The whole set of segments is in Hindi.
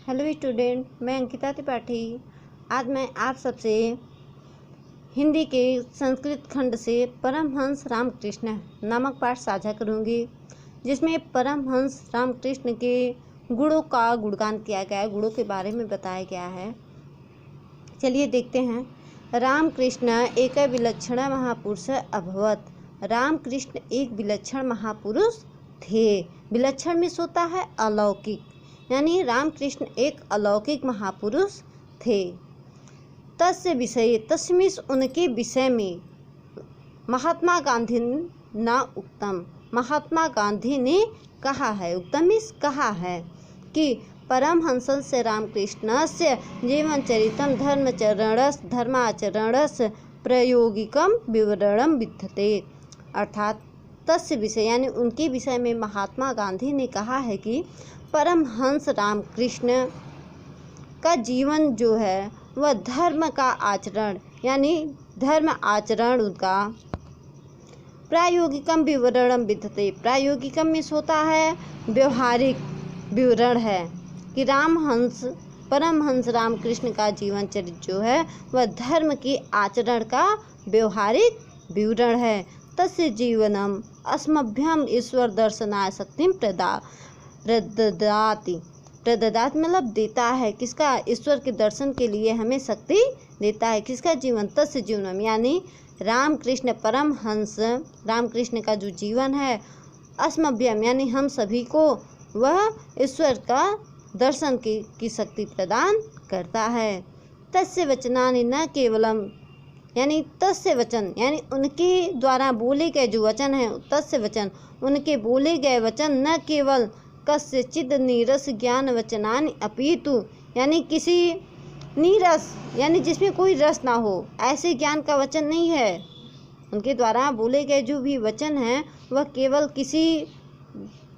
हेलो स्टूडेंट, मैं अंकिता त्रिपाठी। आज मैं आप सबसे हिंदी के संस्कृत खंड से परमहंस रामकृष्ण नामक पाठ साझा करूंगी, जिसमें परमहंस रामकृष्ण के गुणों का गुणगान किया गया है, गुणों के बारे में बताया गया है। चलिए देखते हैं। रामकृष्ण एक विलक्षण महापुरुष अभवत। रामकृष्ण एक विलक्षण महापुरुष थे। विलक्षण में होता है अलौकिक, यानी रामकृष्ण एक अलौकिक महापुरुष थे। तस्य विषय, तस्मिस उनके विषय में महात्मा गांधी न उक्तम, महात्मा गांधी ने कहा है, उक्तमिस कहा है कि परमहंस से रामकृष्ण से जीवनचरितं धर्माचरणस प्रायोगिकम विवरणम विद्यते। अर्थात तस्य विषय यानी उनके विषय में महात्मा गांधी ने कहा है कि परमहंस रामकृष्ण का जीवन जो है वह धर्म का आचरण यानी धर्म आचरण उनका प्रायोगिकम विवरणम विद्यते। प्रायोगिकम में होता है व्यवहारिक विवरण है कि परमहंस रामकृष्ण का जीवन चरित्र जो है वह धर्म के आचरण का व्यवहारिक विवरण है। तस्य जीवनम अस्मभ्यम ईश्वर दर्शनाय शक्तिम प्रददाति। प्रददात मतलब देता है, किसका? ईश्वर के दर्शन के लिए हमें शक्ति देता है। किसका जीवन? तस्य जीवनम यानी रामकृष्ण परमहंस रामकृष्ण का जो जीवन है, अस्मभ्यम यानी हम सभी को वह ईश्वर का दर्शन की शक्ति प्रदान करता है। तस्य वचनानि न केवलम यानी तस्य वचन यानी उनके द्वारा बोले गए जो वचन है, तस्य वचन उनके बोले गए वचन न केवल कस्यचिद नीरस ज्ञान वचनानि अपितु यानी किसी नीरस यानी जिसमें कोई रस ना हो, ऐसे ज्ञान का वचन नहीं है। उनके द्वारा बोले गए जो भी वचन हैं वह केवल किसी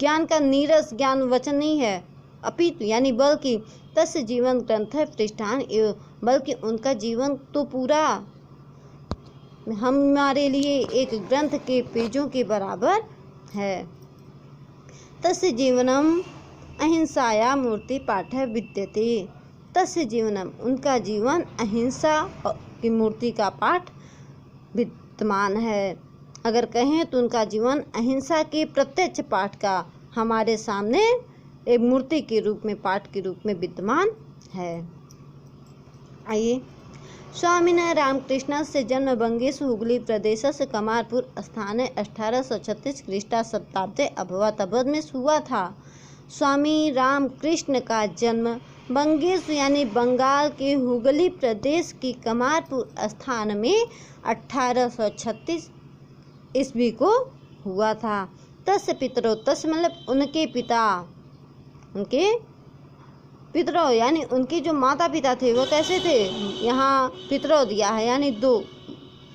ज्ञान का नीरस ज्ञान वचन नहीं है, अपितु यानी बल्कि तस्य जीवन ग्रंथ पृष्ठान एवं बल्कि उनका जीवन तो पूरा हमारे लिए एक ग्रंथ के पेजों के बराबर है। तस्य जीवनम अहिंसाया मूर्ति पाठ विद्यते। तस्य जीवनम उनका जीवन अहिंसा की मूर्ति का पाठ विद्यमान है। अगर कहें तो उनका जीवन अहिंसा के प्रत्यक्ष पाठ का हमारे सामने एक मूर्ति के रूप में पाठ के रूप में विद्यमान है। आइए। स्वामिनः रामकृष्णस्य जन्म बंगेषु हुगली प्रदेशस्य कमारपुर स्थाने 1836 ख्रीष्टाब्दे अभवत्। अवध में हुआ था। स्वामी रामकृष्ण का जन्म बंगेशु यानी बंगाल के हुगली प्रदेश की कमारपुर स्थान में 1836 ईस्वी को हुआ था। तस्य पितरो, तस्य मतलब उनके पिता, उनके पितरों यानी उनके जो माता पिता थे वो कैसे थे? यहाँ पितरों दिया है यानी दो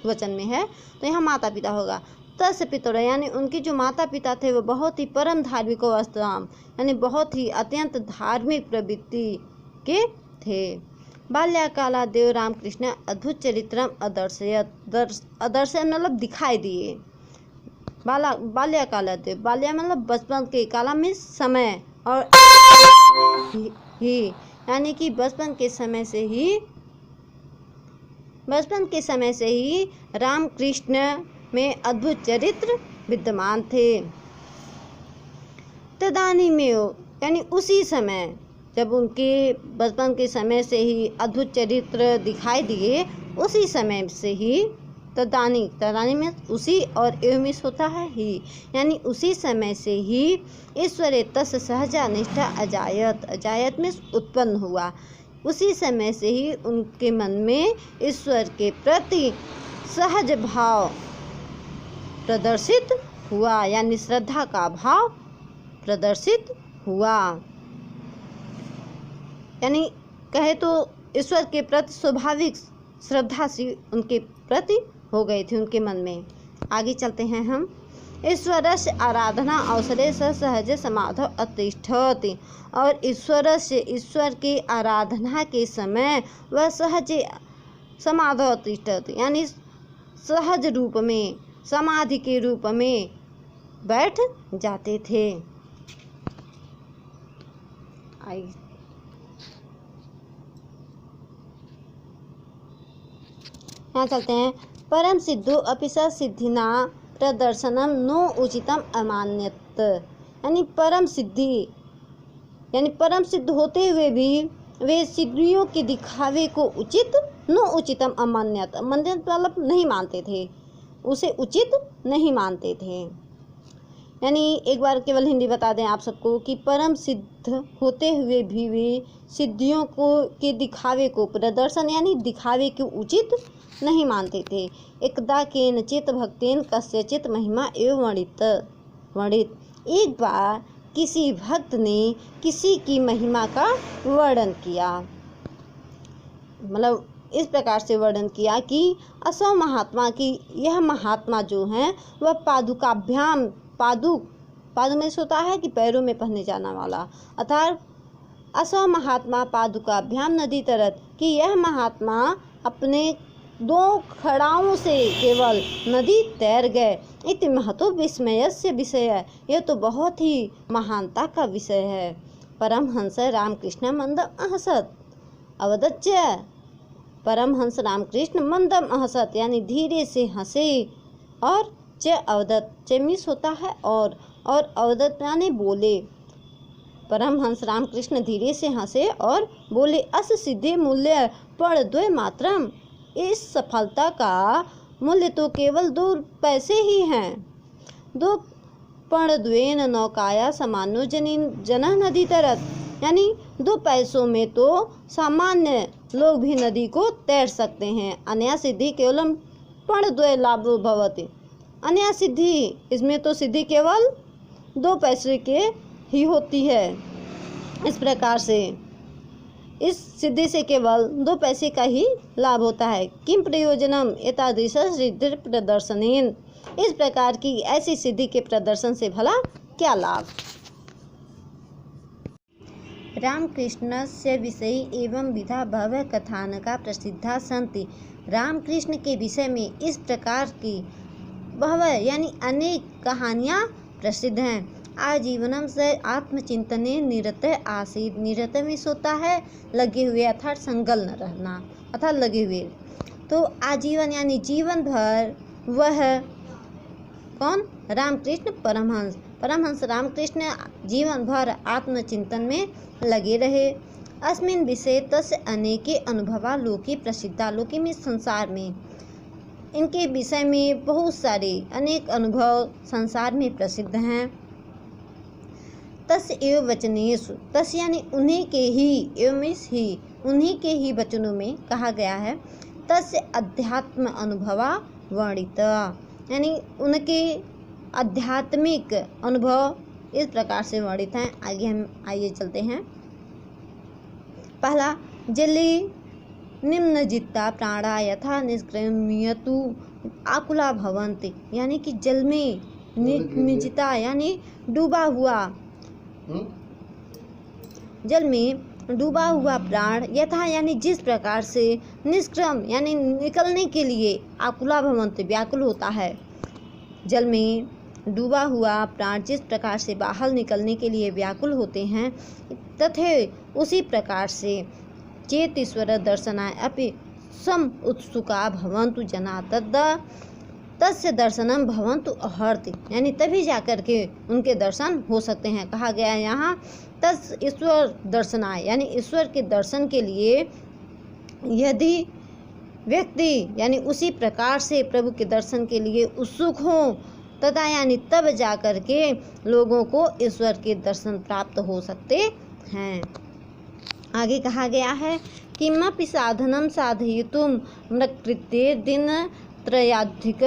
वचन में है तो यहाँ माता पिता होगा। तस्य पितरों यानी उनके जो माता पिता थे वो बहुत ही परम धार्मिक अवस्थाम यानी बहुत ही अत्यंत धार्मिक प्रवृत्ति के थे। बाल्याकालादेव रामकृष्ण अद्भुत चरित्रम अदर्शयत मतलब दिखाई दिए। बाल्याकालादेव, बाल्या मतलब बचपन के, काला में समय और ही यानी कि बचपन के समय से ही रामकृष्ण में अद्भुत चरित्र विद्यमान थे। तदानी में यानी उसी समय जब उनके बचपन के समय से ही अद्भुत चरित्र दिखाई दिए, उसी समय से ही तदानी में उसी और एवं होता है ही यानी उसी समय से ही ईश्वरे तस्य सहजा निष्ठा अजायत में उत्पन्न हुआ। उसी समय से ही उनके मन में ईश्वर के प्रति सहज भाव प्रदर्शित हुआ यानी श्रद्धा का भाव प्रदर्शित हुआ। यानी कहे तो ईश्वर के प्रति स्वाभाविक श्रद्धा सी उनके प्रति हो गई थी उनके मन में। आगे चलते हैं हम। ईश्वरस्य आराधना अवसरे सहज समाधो अतिष्ठति और ईश्वर की आराधना के समय वह सहज समाधो अतिष्ठति यानी सहज रूप में समाधि के रूप में बैठ जाते थे। यहाँ चलते हैं। परम सिद्धो अपि स सिद्धिना प्रदर्शनम नो उचितम अमान्यत, यानी परम सिद्धि यानी परम सिद्ध होते हुए भी वे सिद्धियों के दिखावे को उचित नो उचितम अमान्यत, अमान्यत मतलब नहीं मानते थे, उसे उचित नहीं मानते थे। यानी एक बार केवल हिंदी बता दें आप सबको कि परम सिद्ध होते हुए भी वे सिद्धियों को के दिखावे को प्रदर्शन यानी दिखावे को उचित नहीं मानते थे। एकदा केनचित भक्तेन कस्यचित महिमा एवं वर्णित, एक बार किसी भक्त ने किसी की महिमा का वर्णन किया, मतलब इस प्रकार से वर्णन किया कि असौ महात्मा की यह महात्मा जो हैं वह पादुकाभ्याम पादु में से होता है कि पैरों में पहने जाने वाला, अर्थात असौ महात्मा पादुकाभ्याम नदी तरत, कि यह महात्मा अपने 2 खड़ाओं से केवल नदी तैर गए। इति महतो विस्मयस्य विषय, यह तो बहुत ही महानता का विषय है। परमहंस रामकृष्ण मंदम अहसत अवदच्य, परमहंस रामकृष्ण मंदम अहसत यानी धीरे से हंसे, और च अवदत चमिस होता है और अवदत यानी बोले। परमहंस रामकृष्ण धीरे से हंसे और बोले, अस सिद्धि मूल्य पर 2 मात्रम, इस सफलता का मूल्य तो केवल 2 पैसे ही हैं। 2 पणद्वेन नौकाया सामान्यो जना नदी तरत, यानी 2 पैसों में तो सामान्य लोग भी नदी को तैर सकते हैं। अन्या सिद्धि केवलम पणद्वय लाभो भवति, अन्या सिद्धि इसमें तो सिद्धि केवल 2 पैसे के ही होती है। इस प्रकार से इस सिद्धि से केवल 2 पैसे का ही लाभ होता है। किम प्रयोजनम एतादृश सिद्धि प्रदर्शनेन, इस प्रकार की ऐसी सिद्धि के प्रदर्शन से भला क्या लाभ। रामकृष्णस्य विषये एवं विधा बहवः कथानका प्रसिद्धा सन्ति, रामकृष्ण के विषय में इस प्रकार की बहवः यानी अनेक कहानियाँ प्रसिद्ध हैं। आजीवनम से आत्मचिंतने निरत आसीद, निरत में होता है लगे हुए अर्थात संलग्न रहना अर्थात लगे हुए, तो आजीवन यानी जीवन भर वह कौन, रामकृष्ण परमहंस रामकृष्ण जीवन भर आत्मचिंतन में लगे रहे। अस्मिन् विषये तस्य अनेके अनुभवा लोके प्रसिद्धा, लोके में संसार में इनके विषय में बहुत सारे अनेक अनुभव संसार में प्रसिद्ध हैं। तस्य एव वचनेषु, तस्य यानी उन्हीं के ही, एवं ही उन्हीं के ही वचनों में कहा गया है। तस्य अध्यात्म अनुभवा वर्णिता, यानी उनके आध्यात्मिक अनुभव इस प्रकार से वर्णित हैं। आइए चलते हैं। पहला, जले निम्नजिता प्राणा यथा निष्क्रम्यतु आकुला भवन्ति, यानी कि जल में निम्नजिता यानी डूबा हुआ, जल में डूबा हुआ प्राण यथा यानी जिस प्रकार से निष्क्रम यानी निकलने के लिए आकुला भवन्ति व्याकुल होता है, जल में डूबा हुआ प्राण जिस प्रकार से बाहर निकलने के लिए व्याकुल होते हैं, तथे उसी प्रकार से चेत ईश्वर दर्शनाय अपि सम उत्सुका भवन्तु जना तस्य दर्शनम भवन्तु अर्हति, यानी तभी जाकर के उनके दर्शन हो सकते हैं। कहा गया है यहाँ तस् ईश्वर दर्शनाय, यानी ईश्वर के दर्शन के लिए यदि व्यक्ति यानी उसी प्रकार से प्रभु के दर्शन के लिए उत्सुक हो तथा यानी तब जाकर के लोगों को ईश्वर के दर्शन प्राप्त हो सकते हैं। आगे कहा गया है किमपि साधनम साधयितुम मृत्कृते दिन त्रयाधिक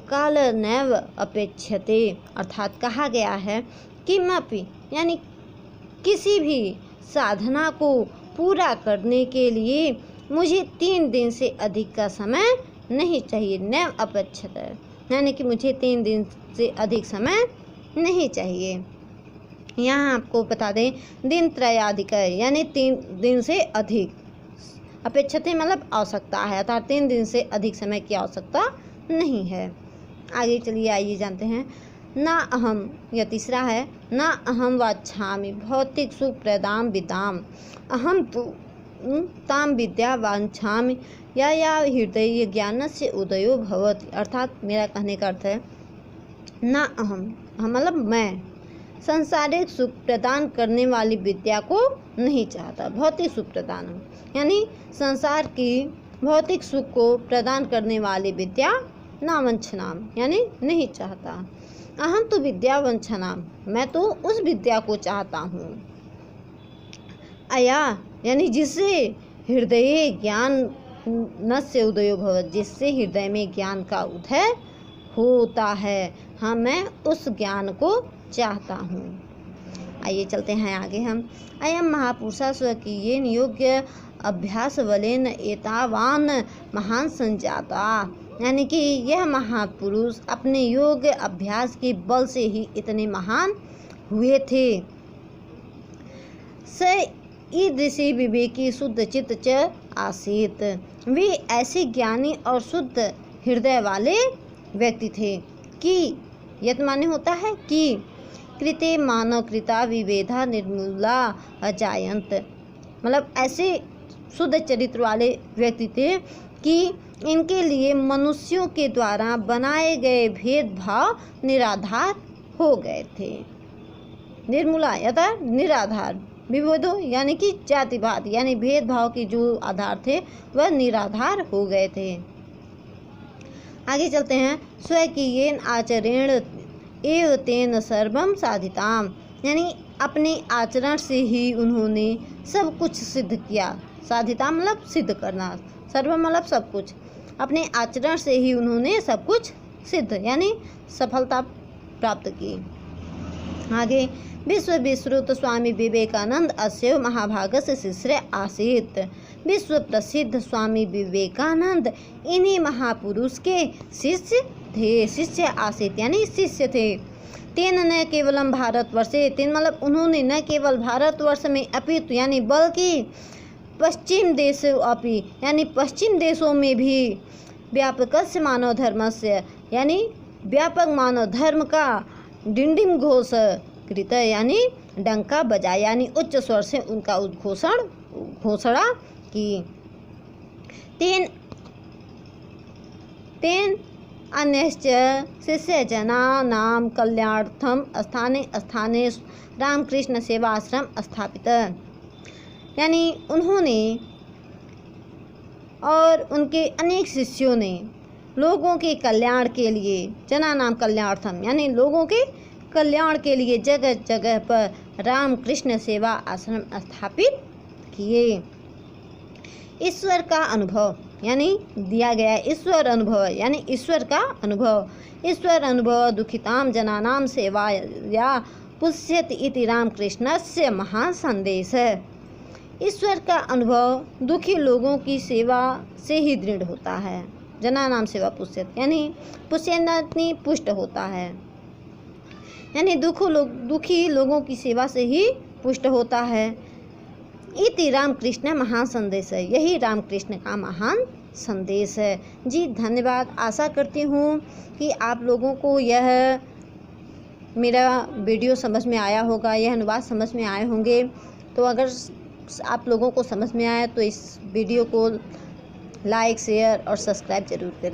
काल नैव अपेक्षते, अर्थात कहा गया है किमपि यानी किसी भी साधना को पूरा करने के लिए मुझे 3 दिन से अधिक का समय नहीं चाहिए। नैव अपेक्षते यानी कि मुझे 3 दिन से अधिक समय नहीं चाहिए। यहाँ आपको बता दें दिन त्रयाधिक यानी 3 दिन से अधिक, अपेक्षते मतलब आवश्यकता है, अर्थात 3 दिन से अधिक समय की आवश्यकता नहीं है। आगे चलिए आइए जानते हैं। ना अहम, यह तीसरा है, ना अहम वाच्छामि भौतिक सुख प्रदाम विदाम, अहम तो ताम विद्या वांछामि या हृदय ज्ञानस्य उदयो भवति। अर्थात मेरा कहने का अर्थ है ना अहम मतलब मैं सांसारिक सुख प्रदान करने वाली विद्या को नहीं चाहता, भौतिक सुख प्रदान यानी संसार की भौतिक सुख को प्रदान करने वाली विद्या ना वंछनाम यानी नहीं चाहता। अहम तो विद्या वंछनाम मैं तो उस विद्या को चाहता हूँ। अया यानी जिससे हृदय ज्ञान नस्य उदयो भवति, जिससे हृदय में ज्ञान का उदय होता है। हाँ मैं उस ज्ञान को चाहता हूँ। आइए चलते हैं आगे हम। अयम महापुरुषा स्वकीयेन योग्य अभ्यास बलेन एतावान महान संजाता, यानी कि यह महापुरुष अपने योग्य अभ्यास के बल से ही इतने महान हुए थे। स ईदृशी विवेकी शुद्ध चित्त च आसीत, वे ऐसे ज्ञानी और शुद्ध हृदय वाले व्यक्ति थे कि यत माने होता है कि कृते मानव कृता विवेधा निर्मूला अजायंत, मतलब ऐसे शुद्ध चरित्र वाले व्यक्ति थे कि इनके लिए मनुष्यों के द्वारा बनाए गए भेदभाव निराधार हो गए थे। निर्मूला या निराधार, विभेदो यानी कि जातिवाद यानी भेदभाव के जो आधार थे वह निराधार हो गए थे। आगे चलते हैं। स्वकीयेन आचरेण एव तेन सर्वम साधिताम, यानी अपने आचरण से ही उन्होंने सब कुछ सिद्ध किया। साधिता मतलब सिद्ध करना, सर्वम मतलब सब कुछ। अपने आचरण से ही उन्होंने सब कुछ सिद्ध यानी सफलता प्राप्त की। आगे विश्व विश्रुत स्वामी विवेकानंद अस्य महाभागस्य शिष्य आसीत, विश्व प्रसिद्ध स्वामी विवेकानंद इन्हीं महापुरुष के शिष्य थे। शिष्य आसीत यानी शिष्य थे। तेन न केवलम भारतवर्षे, तेन मतलब उन्होंने न केवल भारतवर्ष में अपितु यानी बल्कि पश्चिम देशों अपि यानी पश्चिम देशों में भी व्यापकस्य मानव धर्मस्य यानी व्यापक मानव धर्म का डिंडिम घोष कृत यानी डंका बजाया यानी उच्च स्वर से उनका घोषणा की। तेन अन्यश्च शिष्यजनानां कल्याणार्थं स्थाने स्थाने रामकृष्ण सेवाश्रम स्थापित, यानी उन्होंने और उनके अनेक शिष्यों ने लोगों के कल्याण के लिए, जनानाम कल्याणार्थम यानी लोगों के कल्याण के लिए जगह जगह पर रामकृष्ण सेवा आश्रम स्थापित किए। ईश्वर का अनुभव यानी दिया गया ईश्वर अनुभव यानी ईश्वर का अनुभव, ईश्वर अनुभव दुखिताम जनानाम सेवा या पुष्यति इति रामकृष्णस्य महान संदेश है। ईश्वर का अनुभव दुखी लोगों की सेवा से ही दृढ़ होता है। जनानाम सेवा पुष्यति यानी पुष्यति पुष्ट होता है, यानी दुखी लोगों की सेवा से ही पुष्ट होता है। इति रामकृष्ण महान संदेश है, यही रामकृष्ण का महान संदेश है। जी धन्यवाद। आशा करती हूँ कि आप लोगों को यह मेरा वीडियो समझ में आया होगा, यह अनुवाद समझ में आए होंगे। तो अगर आप लोगों को समझ में आया तो इस वीडियो को लाइक शेयर और सब्सक्राइब जरूर करें।